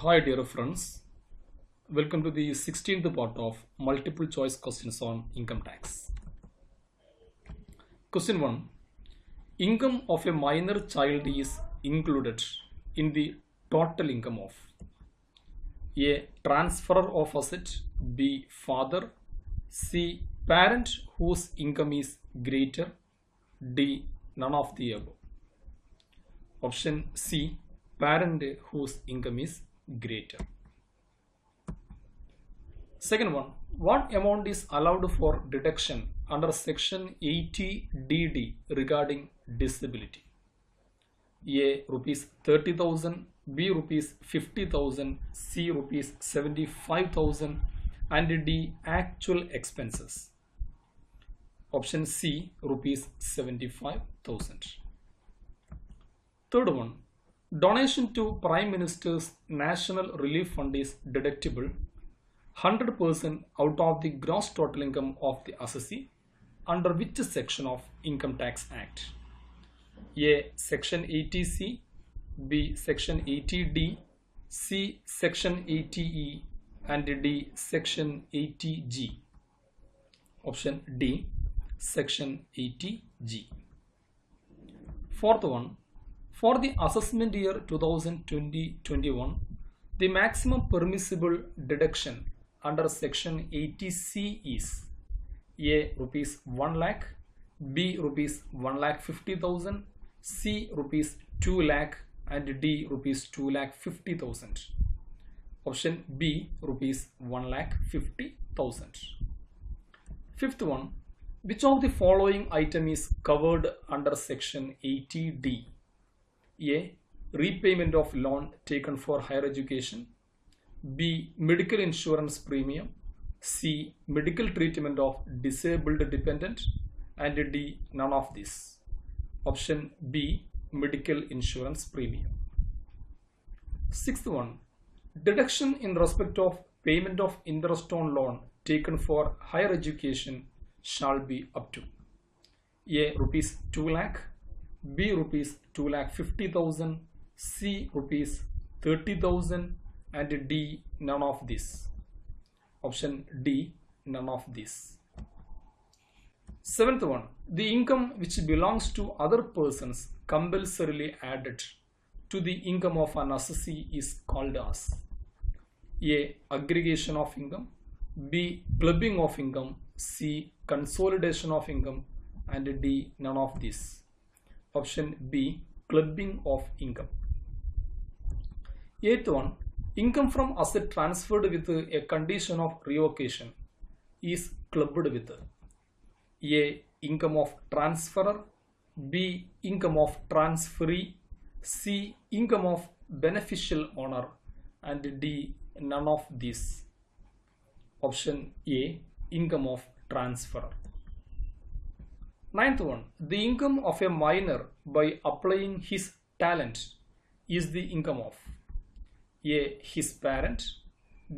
Hi dear friends, welcome to the 16th part of multiple choice questions on income tax. Question 1. Income of a minor child is included in the total income of A. Transferor of asset, B. Father, C. Parent whose income is greater, D. None of the above. Option C. Parent whose income is greater. Second one, what amount is allowed for deduction under section 80DD regarding disability? A. Rupees 30,000, B. Rupees 50,000, C. Rupees 75,000 and D. Actual expenses. Option C. Rupees 75,000. Third one, donation to Prime Minister's National Relief Fund is deductible 100% out of the gross total income of the assessee under which section of Income Tax Act? A. Section 80C, B. Section 80D, C. Section 80E and D. Section 80G. Option D. Section 80G. Fourth one, for the assessment year 2020-21, the maximum permissible deduction under section 80C is A. Rupees 1 lakh, B. Rupees 1,50,000, C. Rupees 2 lakh and D. Rupees 2,50,000. Option B. Rupees 1,50,000. Fifth one, which of the following item is covered under section 80D? A. Repayment of loan taken for higher education, B. Medical insurance premium, C. Medical treatment of disabled dependent and D. None of this. Option B. Medical insurance premium. Sixth one, deduction in respect of payment of interest on loan taken for higher education shall be up to A. Rupees 2 lakh, B. Rupees 2,50,000, C. Rupees 30,000 and D. None of this. Option D. None of this. Seventh one, the income which belongs to other persons compulsorily added to the income of an assessee is called as A. Aggregation of income, B. Clubbing of income, C. Consolidation of income and D. None of this. Option B. Clubbing of income. Eighth one, income from asset transferred with a condition of revocation is clubbed with A. Income of transferor, B. Income of transferee, C. Income of beneficial owner and D. None of these. Option A. Income of transferor. Ninth one, the income of a minor by applying his talent is the income of A. His parent,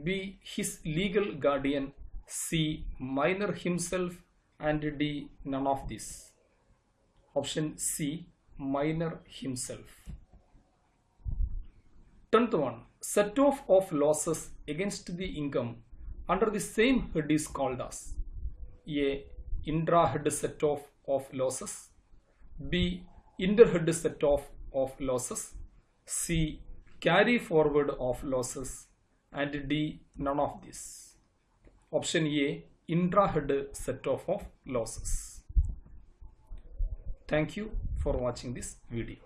B. His legal guardian, C. Minor himself and D. None of this. Option C. Minor himself. 10th one, set off of losses against the income under the same head is called as A. Intra-head set off of losses, B. Inter-head set off of losses, C. Carry forward of losses and D. None of this. Option A. Intra-head set off of losses. Thank you for watching this video.